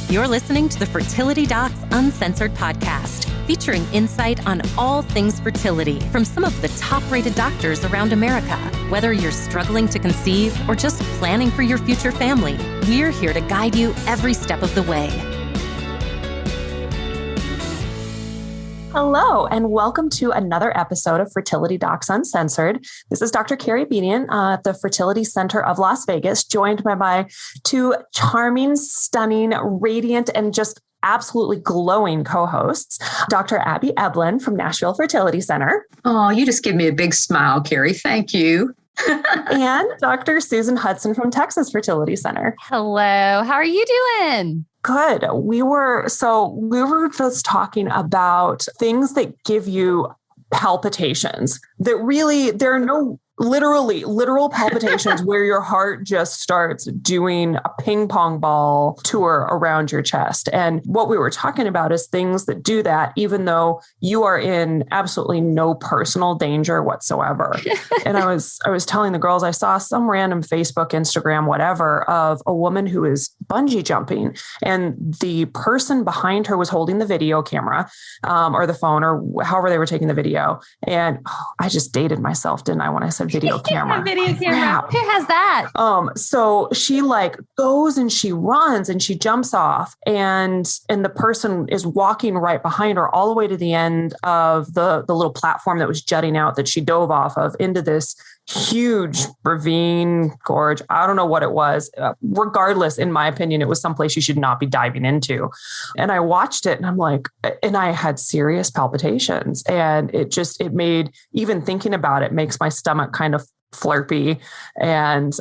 You're listening to the Fertility Docs Uncensored podcast, featuring insight on all things fertility from some of the top-rated doctors around America. Whether you're struggling to conceive or just planning for your future family, we're here to guide you every step of the way. Hello, and welcome to another episode of Fertility Docs Uncensored. This is Dr. Carrie Bedient at the Fertility Center of Las Vegas, joined by my two charming, stunning, radiant, and just absolutely glowing co-hosts, Dr. Abby Eblen from Nashville Fertility Center. Oh, you just give me a big smile, Carrie. Thank you. And Dr. Susan Hudson from Texas Fertility Center. Hello, how are you doing? Good. We were just talking about things that give you palpitations that really, there are no literal palpitations where your heart just starts doing a ping pong ball tour around your chest. And what we were talking about is things that do that, even though you are in absolutely no personal danger whatsoever. And I was telling the girls, I saw some random Facebook, Instagram, whatever, of a woman who is bungee jumping, and the person behind her was holding the video camera, or the phone, or however they were taking the video. And I just dated myself, didn't I, when I said video camera? Video camera. Who has that? So she goes and she runs and she jumps off, and the person is walking right behind her all the way to the end of the little platform that was jutting out that she dove off of into this huge ravine, gorge. I don't know what it was. Regardless, in my opinion, it was someplace you should not be diving into. And I watched it and I'm like, and I had serious palpitations, and it made, even thinking about it makes my stomach kind of flirpy. And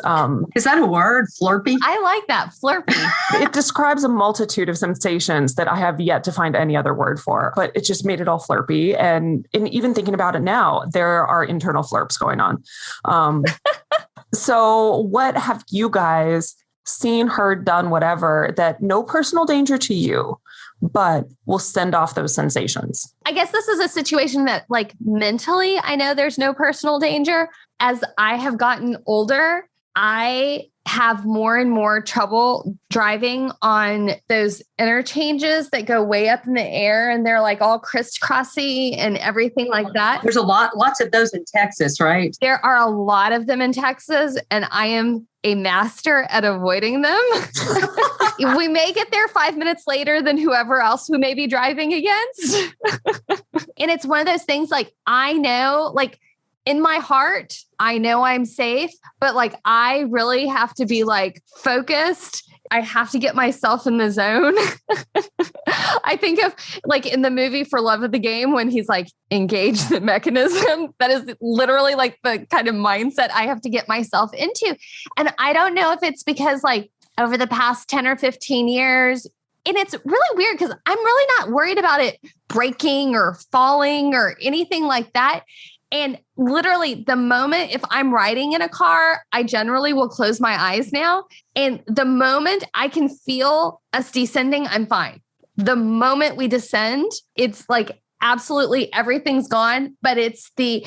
is that a word, flirpy? I like that, flirpy. It describes a multitude of sensations that I have yet to find any other word for, but it just made it all flirpy. And even thinking about it now, there are internal flirps going on. So what have you guys seen, heard, done, whatever, that no personal danger to you, but will send off those sensations? I guess this is a situation that, mentally, I know there's no personal danger. As I have gotten older, I have more and more trouble driving on those interchanges that go way up in the air, and they're all crisscrossy and everything like that. There's lots of those in Texas, right? There are a lot of them in Texas, and I am a master at avoiding them. We may get there 5 minutes later than whoever else we may be driving against. And it's one of those things, I know, in my heart, I know I'm safe, but I really have to be focused. I have to get myself in the zone. I think of in the movie For Love of the Game, when he's engage the mechanism, that is literally the kind of mindset I have to get myself into. And I don't know if it's because over the past 10 or 15 years, and it's really weird because I'm really not worried about it breaking or falling or anything like that. And literally the moment, if I'm riding in a car, I generally will close my eyes now. And the moment I can feel us descending, I'm fine. The moment we descend, it's absolutely everything's gone. But it's the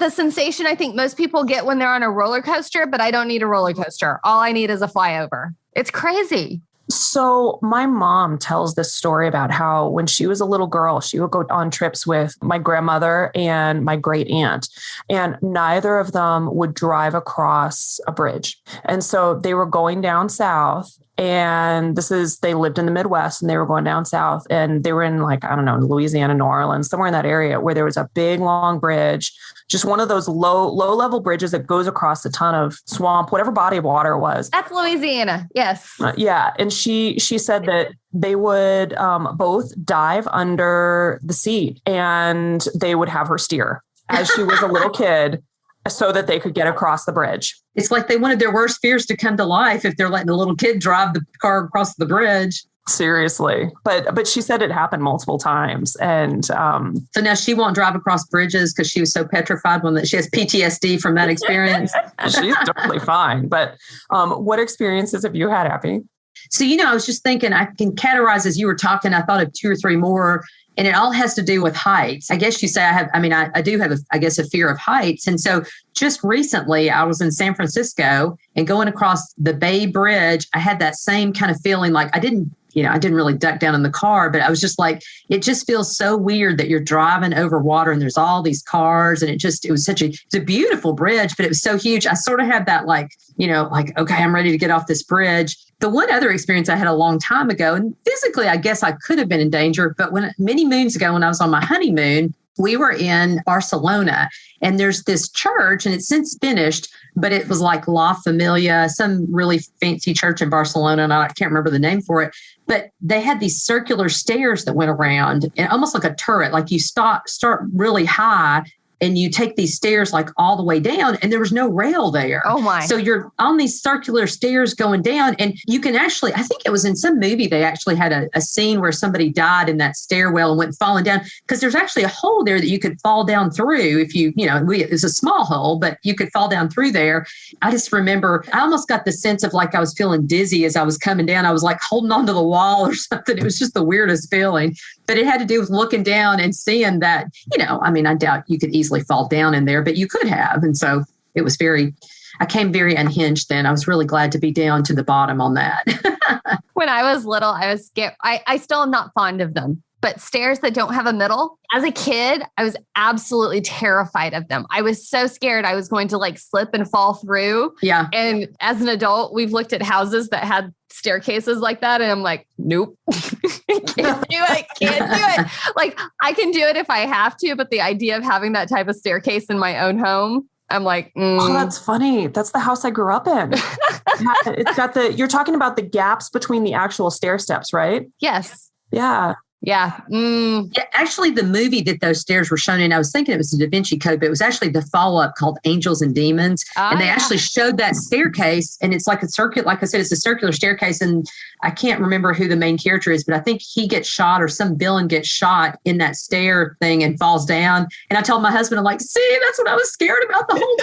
sensation I think most people get when they're on a roller coaster, but I don't need a roller coaster. All I need is a flyover. It's crazy. So my mom tells this story about how when she was a little girl, she would go on trips with my grandmother and my great aunt, and neither of them would drive across a bridge. And so they were going down south, and they lived in the Midwest, and they were going down south, and they were in Louisiana, New Orleans, somewhere in that area where there was a big, long bridge, just one of those low level bridges that goes across a ton of swamp, whatever body of water it was. That's Louisiana. Yes. Yeah. And she said that they would both dive under the seat, and they would have her steer as she was a little kid so that they could get across the bridge. It's like they wanted their worst fears to come to life if they're letting a little kid drive the car across the bridge. Seriously. But she said it happened multiple times. And so now she won't drive across bridges because she was so petrified she has PTSD from that experience. She's totally fine. But what experiences have you had, Abby? So, I was just thinking, I can categorize as you were talking, I thought of 2 or 3 more, and it all has to do with heights. I guess you say I do have a fear of heights. And so just recently I was in San Francisco and going across the Bay Bridge, I had that same kind of feeling, I didn't I didn't really duck down in the car, but I was just like, it just feels so weird that you're driving over water and there's all these cars. And it was it's a beautiful bridge, but it was so huge. I sort of had that like, okay, I'm ready to get off this bridge. The one other experience I had a long time ago, and physically, I guess I could have been in danger, but many moons ago, when I was on my honeymoon, we were in Barcelona, and there's this church, and it's since finished, but it was like La Familia, some really fancy church in Barcelona, and I can't remember the name for it. But they had these circular stairs that went around, and almost like a turret, like you start really high, and you take these stairs like all the way down, and there was no rail there. Oh my. So you're on these circular stairs going down, and you can actually, I think it was in some movie, they actually had a scene where somebody died in that stairwell and went falling down, because there's actually a hole there that you could fall down through if it's a small hole, but you could fall down through there. I just remember, I almost got the sense of like I was feeling dizzy as I was coming down. I was like holding onto the wall or something. It was just the weirdest feeling, but it had to do with looking down and seeing that, I doubt you could easily fall down in there, but you could have. And so it was I came very unhinged then. I was really glad to be down to the bottom on that. When I was little, I was scared. I still am not fond of them, but stairs that don't have a middle. As a kid, I was absolutely terrified of them. I was so scared I was going to like slip and fall through. Yeah. And as an adult, we've looked at houses that had staircases like that. And I'm like, nope, can't do it. Like I can do it if I have to, but the idea of having that type of staircase in my own home, I'm like, Oh, that's funny. That's the house I grew up in. It's got you're talking about the gaps between the actual stair steps, right? Yes. Yeah. Yeah. Yeah. Actually, the movie that those stairs were shown in, I was thinking it was the Da Vinci Code, but it was actually the follow-up called Angels and Demons. And they actually showed that staircase, and it's like a circuit. Like I said, it's a circular staircase. And I can't remember who the main character is, but I think he gets shot or some villain gets shot in that stair thing and falls down. And I told my husband, I'm like, see, that's what I was scared about the whole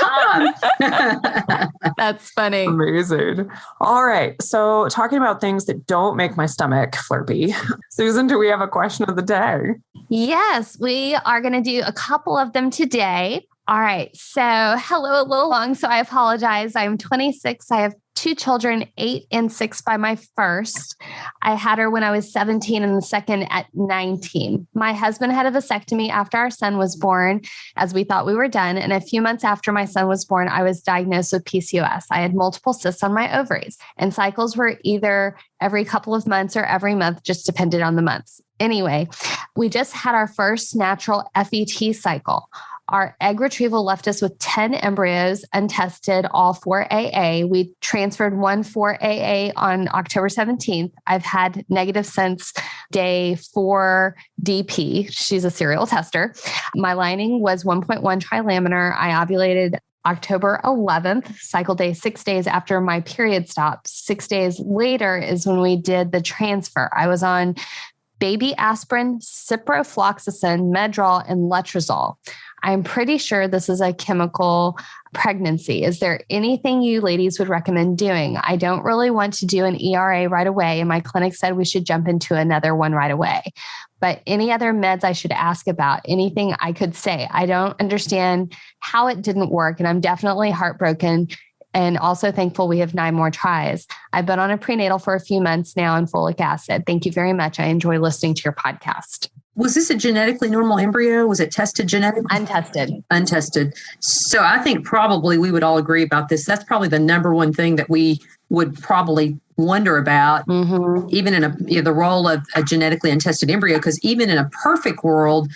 time. That's funny. Amazing. All right. So talking about things that don't make my stomach flirty. Susan, do we have a question of the day? Yes, we are going to do a couple of them today. All right. So hello, a little long. So I apologize. I'm 26. I have 2 children, 8 and 6 by my first. I had her when I was 17 and the second at 19. My husband had a vasectomy after our son was born, as we thought we were done. And a few months after my son was born, I was diagnosed with PCOS. I had multiple cysts on my ovaries, and cycles were either every couple of months or every month, just depended on the months. Anyway, we just had our first natural FET cycle. Our egg retrieval left us with 10 embryos, untested, all for AA. We transferred one for AA on October 17th. I've had negative since day 4 DP. She's a serial tester. My lining was 1.1 trilaminar. I ovulated October 11th, cycle day 6 days after my period stopped. 6 days later is when we did the transfer. I was on baby aspirin, ciprofloxacin, Medrol, and letrozole. I'm pretty sure this is a chemical pregnancy. Is there anything you ladies would recommend doing? I don't really want to do an ERA right away, and my clinic said we should jump into another one right away. But any other meds I should ask about, anything I could say? I don't understand how it didn't work, and I'm definitely heartbroken and also thankful we have 9 more tries. I've been on a prenatal for a few months now on folic acid. Thank you very much. I enjoy listening to your podcast. Was this a genetically normal embryo? Was it tested genetically? Untested. So I think probably we would all agree about this. That's probably the number one thing that we would probably wonder about, even in the role of a genetically untested embryo, because even in a perfect world,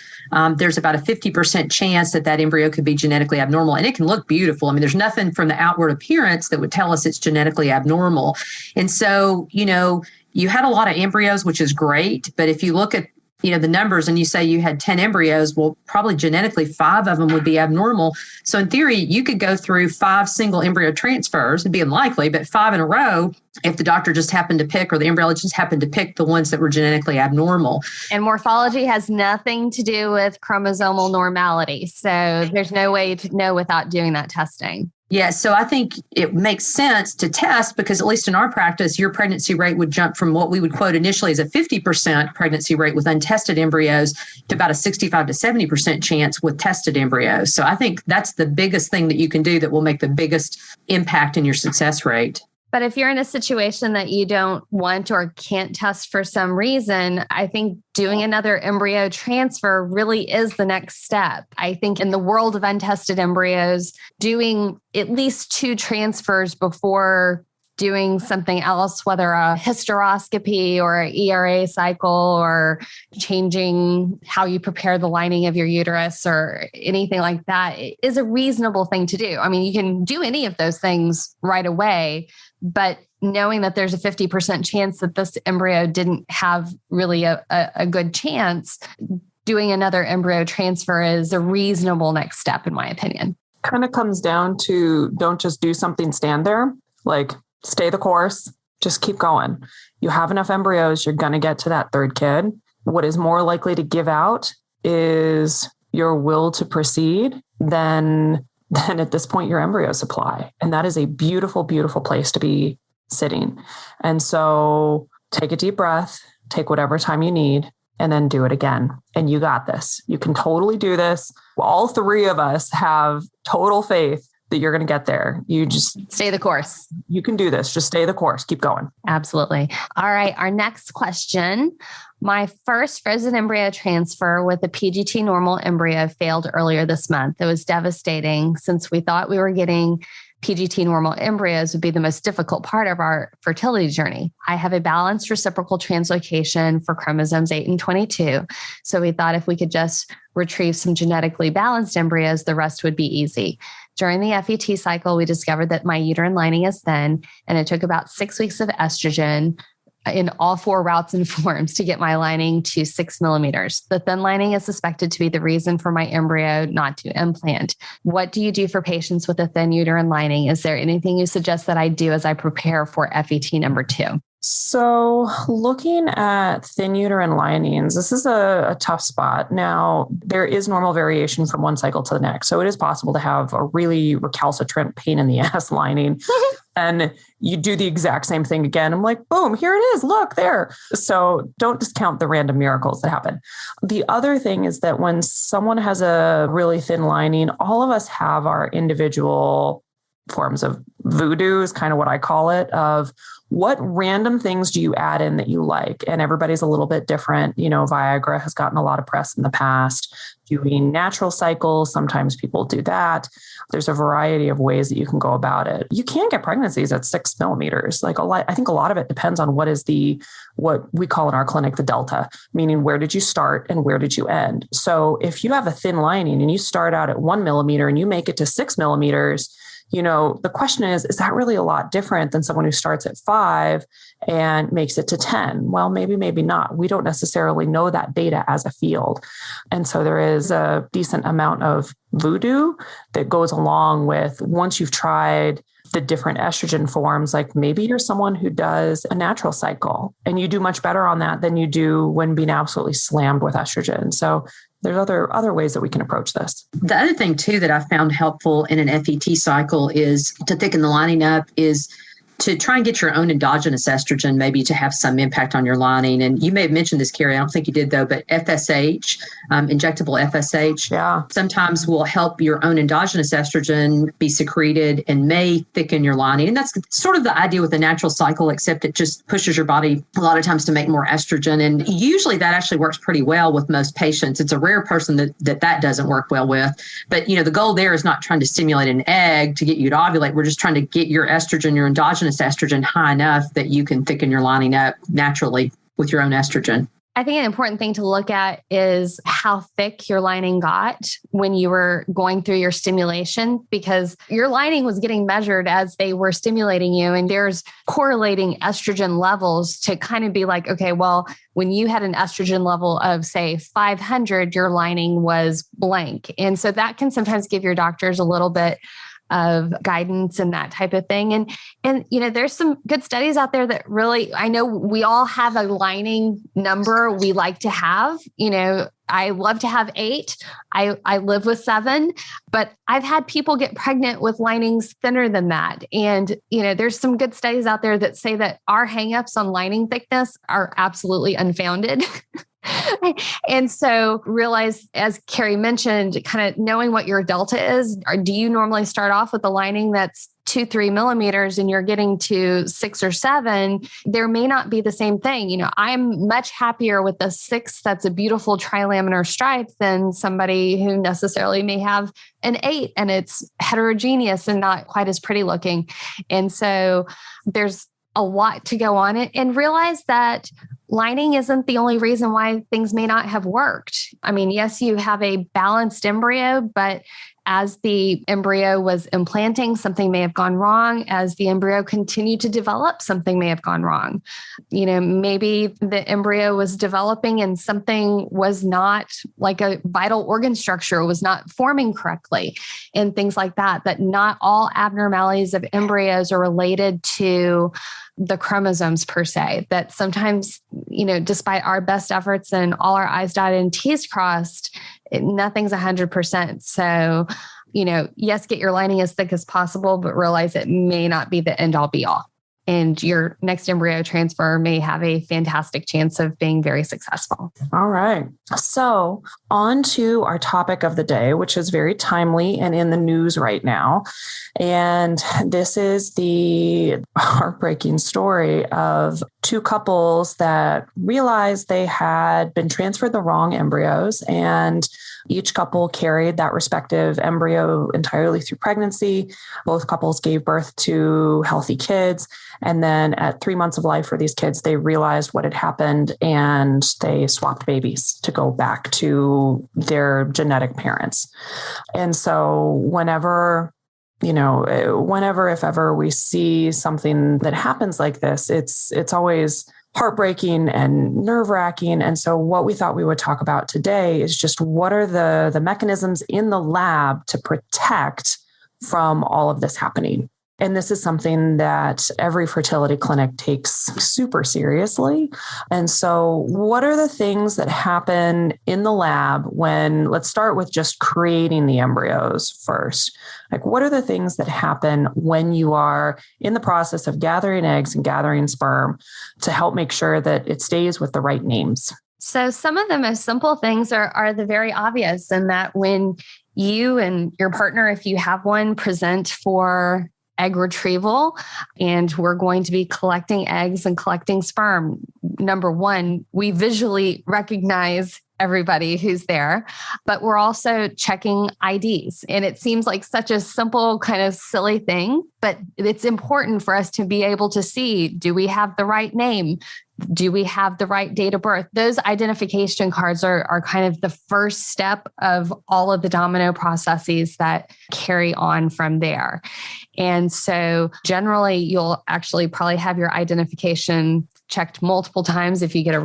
there's about a 50% chance that embryo could be genetically abnormal, and it can look beautiful. I mean, there's nothing from the outward appearance that would tell us it's genetically abnormal. And so, you had a lot of embryos, which is great, but if you look at the numbers and you say you had 10 embryos, well, probably genetically 5 of them would be abnormal. So in theory, you could go through 5 single embryo transfers. It'd be unlikely, but 5 in a row if the doctor just happened to pick, or the embryologist happened to pick, the ones that were genetically abnormal. And morphology has nothing to do with chromosomal normality. So there's no way to know without doing that testing. Yeah, so I think it makes sense to test, because at least in our practice, your pregnancy rate would jump from what we would quote initially as a 50% pregnancy rate with untested embryos to about a 65 to 70% chance with tested embryos. So I think that's the biggest thing that you can do that will make the biggest impact in your success rate. But if you're in a situation that you don't want or can't test for some reason, I think doing another embryo transfer really is the next step. I think in the world of untested embryos, doing at least 2 transfers before doing something else, whether a hysteroscopy or an ERA cycle or changing how you prepare the lining of your uterus or anything like that, is a reasonable thing to do. I mean, you can do any of those things right away, but knowing that there's a 50% chance that this embryo didn't have really a good chance, doing another embryo transfer is a reasonable next step, in my opinion. Kind of comes down to, don't just do something, stand there, like stay the course, just keep going. You have enough embryos, you're going to get to that 3rd kid. What is more likely to give out is your will to proceed than at this point your embryo supply. And that is a beautiful, beautiful place to be sitting. And so take a deep breath, take whatever time you need, and then do it again. And you got this. You can totally do this. All 3 of us have total faith that you're going to get there. You just stay the course. You can do this. Just stay the course. Keep going. Absolutely. All right. Our next question. My first frozen embryo transfer with a PGT normal embryo failed earlier this month. It was devastating since we thought we were getting PGT normal embryos would be the most difficult part of our fertility journey. I have a balanced reciprocal translocation for chromosomes 8 and 22. So we thought if we could just retrieve some genetically balanced embryos, the rest would be easy. During the FET cycle, we discovered that my uterine lining is thin, and it took about 6 weeks of estrogen in all 4 routes and forms to get my lining to 6 millimeters. The thin lining is suspected to be the reason for my embryo not to implant. What do you do for patients with a thin uterine lining? Is there anything you suggest that I do as I prepare for FET number 2? So looking at thin uterine linings, this is a tough spot. Now, there is normal variation from one cycle to the next. So it is possible to have a really recalcitrant pain in the ass lining. And you do the exact same thing again. I'm like, boom, here it is. Look there. So don't discount the random miracles that happen. The other thing is that when someone has a really thin lining, all of us have our individual forms of voodoo is kind of what I call it, of what random things do you add in that you like? And everybody's a little bit different. You know, Viagra has gotten a lot of press in the past. Doing natural cycles, sometimes people do that. There's a variety of ways that you can go about it. You can get pregnancies at 6 millimeters. Like I think a lot of it depends on what we call in our clinic the delta, meaning where did you start and where did you end? So if you have a thin lining and you start out at 1 millimeter and you make it to 6 millimeters, you know, the question is that really a lot different than someone who starts at 5 and makes it to 10? Well, maybe not. We don't necessarily know that data as a field. And so there is a decent amount of voodoo that goes along with once you've tried the different estrogen forms, like maybe you're someone who does a natural cycle and you do much better on that than you do when being absolutely slammed with estrogen. So there's other ways that we can approach this. The other thing too that I found helpful in an FET cycle is to thicken the lining up is to try and get your own endogenous estrogen, maybe to have some impact on your lining. And you may have mentioned this, Carrie, I don't think you did though, but FSH, injectable FSH, sometimes will help your own endogenous estrogen be secreted and may thicken your lining. And that's sort of the idea with the natural cycle, except it just pushes your body a lot of times to make more estrogen. And usually that actually works pretty well with most patients. It's a rare person that doesn't work well with. But, you know, the goal there is not trying to stimulate an egg to get you to ovulate. We're just trying to get your estrogen, your endogenous estrogen high enough that you can thicken your lining up naturally with your own estrogen. I think an important thing to look at is how thick your lining got when you were going through your stimulation, because your lining was getting measured as they were stimulating you. And there's correlating estrogen levels to kind of be like, okay, well, when you had an estrogen level of say 500, your lining was blank. And so that can sometimes give your doctors a little bit of guidance and that type of thing. And, you know, there's some good studies out there that really, I know we all have a lining number we like to have. You know, I love to have 8. I live with 7, but I've had people get pregnant with linings thinner than that. And, you know, there's some good studies out there that say that our hangups on lining thickness are absolutely unfounded. And so realize, as Carrie mentioned, kind of knowing what your delta is. Or do you normally start off with a lining that's 2-3 millimeters and you're getting to 6 or 7? There may not be the same thing. You know, I'm much happier with the 6 that's a beautiful trilaminar stripe than somebody who necessarily may have an 8 and it's heterogeneous and not quite as pretty looking. And so there's a lot to go on it, and realize that lining isn't the only reason why things may not have worked. I mean, yes, you have a balanced embryo, but as the embryo was implanting, something may have gone wrong. As the embryo continued to develop, something may have gone wrong. You know, maybe the embryo was developing and something was not, like a vital organ structure was not forming correctly and things like that. That not all abnormalities of embryos are related to the chromosomes per se. That sometimes, you know, despite our best efforts and all our I's dotted and T's crossed, nothing's 100%. So, you know, yes, get your lining as thick as possible, but realize it may not be the end all be all. And your next embryo transfer may have a fantastic chance of being very successful. All right. So on to our topic of the day, which is very timely and in the news right now. And this is the heartbreaking story of 2 couples that realized they had been transferred the wrong embryos, and each couple carried that respective embryo entirely through pregnancy. Both couples gave birth to healthy kids. And then at 3 months of life for these kids, they realized what had happened and they swapped babies to go back to their genetic parents. And so whenever, if ever we see something that happens like this, it's always heartbreaking and nerve-wracking. And so what we thought we would talk about today is just what are the mechanisms in the lab to protect from all of this happening. And this is something that every fertility clinic takes super seriously. And so what are the things that happen in the lab when, let's start with just creating the embryos first. Like, what are the things that happen when you are in the process of gathering eggs and gathering sperm to help make sure that it stays with the right names? So some of the most simple things are the very obvious, and that when you and your partner, if you have one, present for egg retrieval, and we're going to be collecting eggs and collecting sperm. Number one, we visually recognize everybody who's there, but we're also checking IDs. And it seems like such a simple, kind of silly thing, but it's important for us to be able to see, do we have the right name? Do we have the right date of birth? Those identification cards are kind of the first step of all of the domino processes that carry on from there. And so generally, you'll actually probably have your identification checked multiple times if you get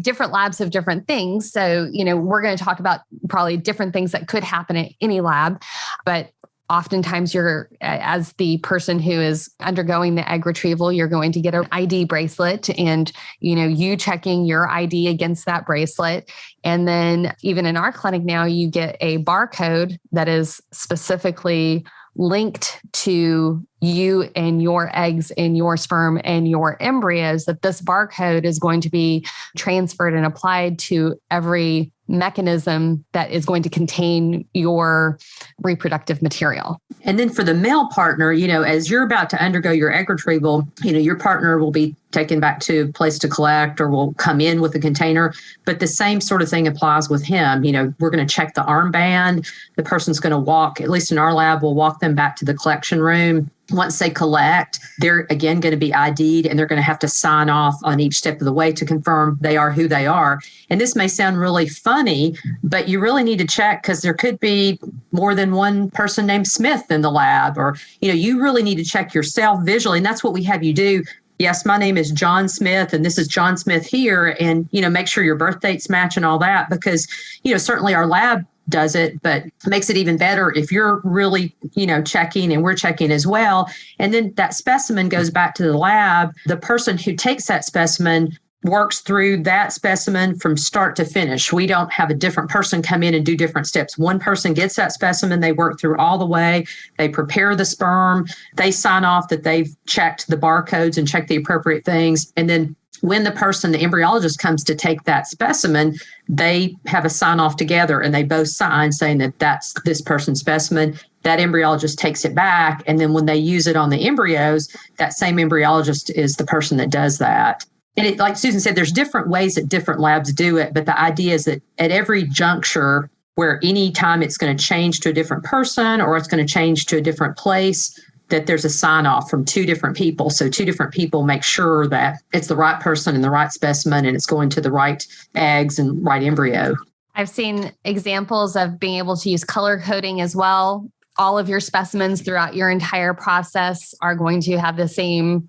different labs have different things. So, we're going to talk about probably different things that could happen at any lab, but oftentimes you're, as the person who is undergoing the egg retrieval, you're going to get an ID bracelet, and, you checking your ID against that bracelet. And then even in our clinic now, you get a barcode that is specifically linked to you and your eggs and your sperm and your embryos, that this barcode is going to be transferred and applied to every mechanism that is going to contain your reproductive material. And then for the male partner, as you're about to undergo your egg retrieval, your partner will be taken back to a place to collect or will come in with a container. But the same sort of thing applies with him. We're going to check the armband. The person's going to walk, at least in our lab, we'll walk them back to the collection room. Once they collect, they're again going to be ID'd, and they're going to have to sign off on each step of the way to confirm they are who they are. And this may sound really funny, but you really need to check, because there could be more than one person named Smith in the lab, or, you really need to check yourself visually. And that's what we have you do. Yes, my name is John Smith, and this is John Smith here. And, make sure your birth dates match and all that, because, certainly our lab does it, but makes it even better if you're really, checking and we're checking as well. And then that specimen goes back to the lab. The person who takes that specimen works through that specimen from start to finish. We don't have a different person come in and do different steps. One person gets that specimen, they work through all the way, they prepare the sperm, they sign off that they've checked the barcodes and checked the appropriate things. And then when the embryologist comes to take that specimen, they have a sign off together and they both sign saying that that's this person's specimen. That embryologist takes it back. And then when they use it on the embryos, that same embryologist is the person that does that. And it, like Susan said, there's different ways that different labs do it. But the idea is that at every juncture where any time it's going to change to a different person or it's going to change to a different place, that there's a sign off from two different people. So two different people make sure that it's the right person and the right specimen and it's going to the right eggs and right embryo. I've seen examples of being able to use color coding as well. All of your specimens throughout your entire process are going to have the same,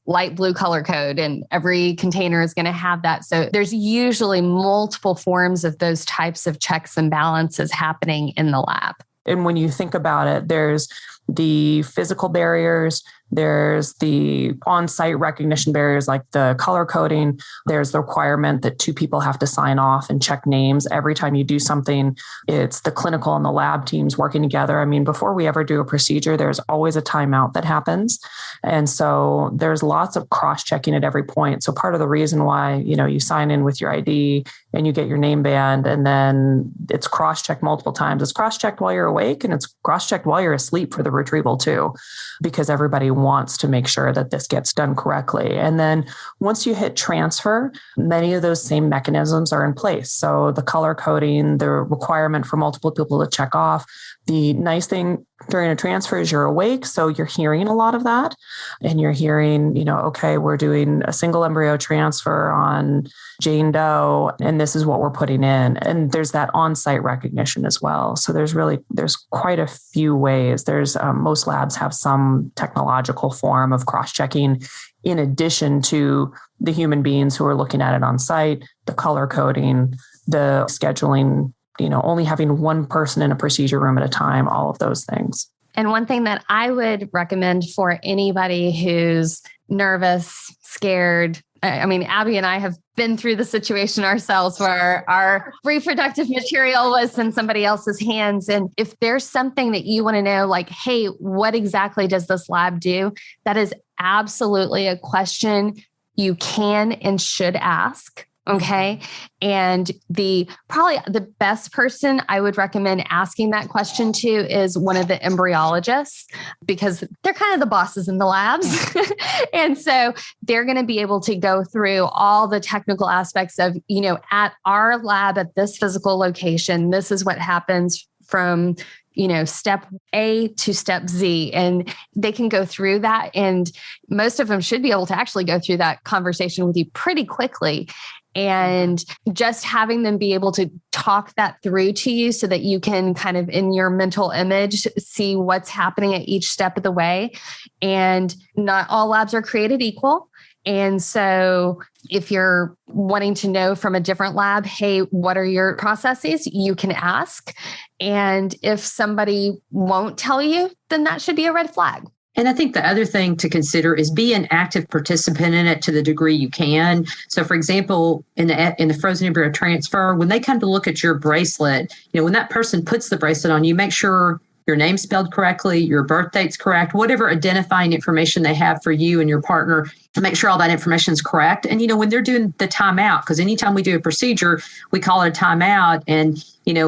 light blue color code, and every container is going to have that. So there's usually multiple forms of those types of checks and balances happening in the lab. And when you think about it, there's the physical barriers, there's the on-site recognition barriers like the color coding. There's the requirement that two people have to sign off and check names every time you do something. It's the clinical and the lab teams working together. I mean, before we ever do a procedure, there's always a timeout that happens. And so there's lots of cross-checking at every point. So part of the reason why, you sign in with your ID and you get your name band and then it's cross-checked multiple times. It's cross-checked while you're awake and it's cross-checked while you're asleep for the retrieval too, because everybody wants to make sure that this gets done correctly. And then once you hit transfer, many of those same mechanisms are in place. So the color coding, the requirement for multiple people to check off. The nice thing during a transfer is you're awake, so you're hearing a lot of that. And you're hearing, okay, we're doing a single embryo transfer on Jane Doe, and this is what we're putting in. And there's that on-site recognition as well. So there's quite a few ways. There's most labs have some technological form of cross-checking in addition to the human beings who are looking at it on site, the color coding, the scheduling, only having one person in a procedure room at a time, all of those things. And one thing that I would recommend for anybody who's nervous, scared, I mean, Abby and I have been through the situation ourselves where our reproductive material was in somebody else's hands. And if there's something that you want to know, like, hey, what exactly does this lab do? That is absolutely a question you can and should ask. Okay. And probably the best person I would recommend asking that question to is one of the embryologists, because they're kind of the bosses in the labs. And so they're going to be able to go through all the technical aspects of, at our lab at this physical location, this is what happens from step A to step Z, and they can go through that. And most of them should be able to actually go through that conversation with you pretty quickly. And just having them be able to talk that through to you so that you can kind of in your mental image see what's happening at each step of the way. And not all labs are created equal. And so if you're wanting to know from a different lab, hey, what are your processes? You can ask. And if somebody won't tell you, then that should be a red flag. And I think the other thing to consider is be an active participant in it to the degree you can. So, for example, in the frozen embryo transfer, when they come to look at your bracelet, when that person puts the bracelet on, you make sure your name's spelled correctly, your birth date's correct, whatever identifying information they have for you and your partner, to make sure all that information is correct. And, when they're doing the timeout, because anytime we do a procedure, we call it a timeout and,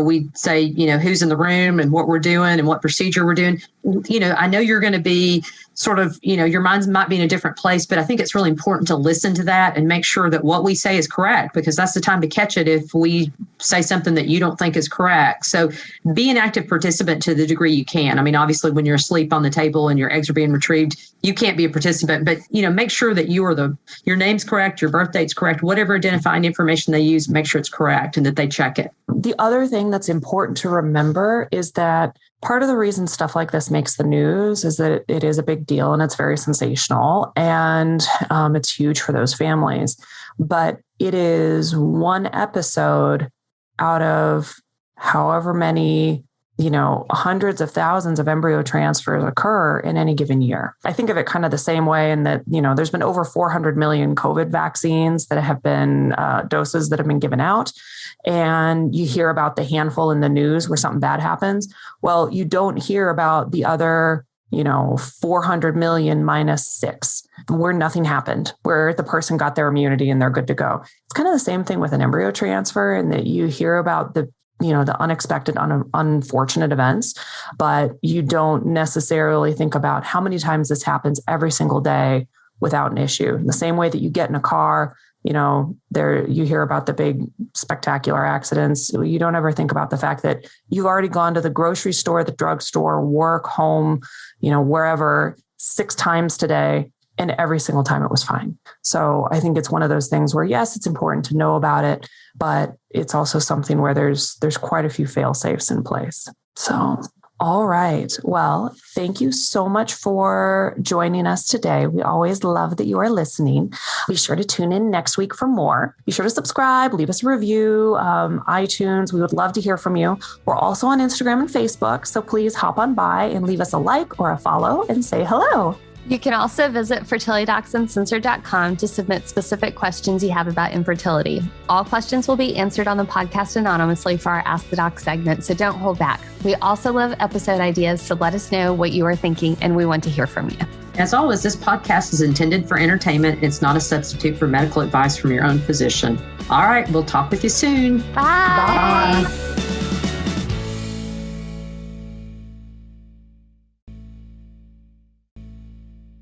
we say, who's in the room and what we're doing and what procedure we're doing. I know you're going to be sort of, your minds might be in a different place, but I think it's really important to listen to that and make sure that what we say is correct, because that's the time to catch it if we say something that you don't think is correct. So be an active participant to the degree you can. I mean, obviously, when you're asleep on the table and your eggs are being retrieved, you can't be a participant, but, make sure that your name's correct, your birth date's correct, whatever identifying information they use, make sure it's correct and that they check it. The other thing that's important to remember is that part of the reason stuff like this makes the news is that it is a big deal and it's very sensational and it's huge for those families. But it is one episode out of however many, hundreds of thousands of embryo transfers occur in any given year. I think of it kind of the same way in that, there's been over 400 million COVID vaccines that have been doses that have been given out. And you hear about the handful in the news where something bad happens. Well, you don't hear about the other 400 million minus 6, where nothing happened, where the person got their immunity and they're good to go. It's kind of the same thing with an embryo transfer, in that you hear about the unexpected, unfortunate events, but you don't necessarily think about how many times this happens every single day without an issue. In the same way that you get in a car, you hear about the big spectacular accidents. You don't ever think about the fact that you've already gone to the grocery store, the drugstore, work, home, wherever 6 times today, and every single time it was fine. So I think it's one of those things where, yes, it's important to know about it, but it's also something where there's quite a few fail safes in place. So, all right. Well, thank you so much for joining us today. We always love that you are listening. Be sure to tune in next week for more. Be sure to subscribe, leave us a review, iTunes. We would love to hear from you. We're also on Instagram and Facebook, so please hop on by and leave us a like or a follow and say hello. You can also visit fertilitydocsuncensored.com to submit specific questions you have about infertility. All questions will be answered on the podcast anonymously for our Ask the Doc segment, so don't hold back. We also love episode ideas, so let us know what you are thinking, and we want to hear from you. As always, this podcast is intended for entertainment. It's not a substitute for medical advice from your own physician. All right, we'll talk with you soon. Bye. Bye.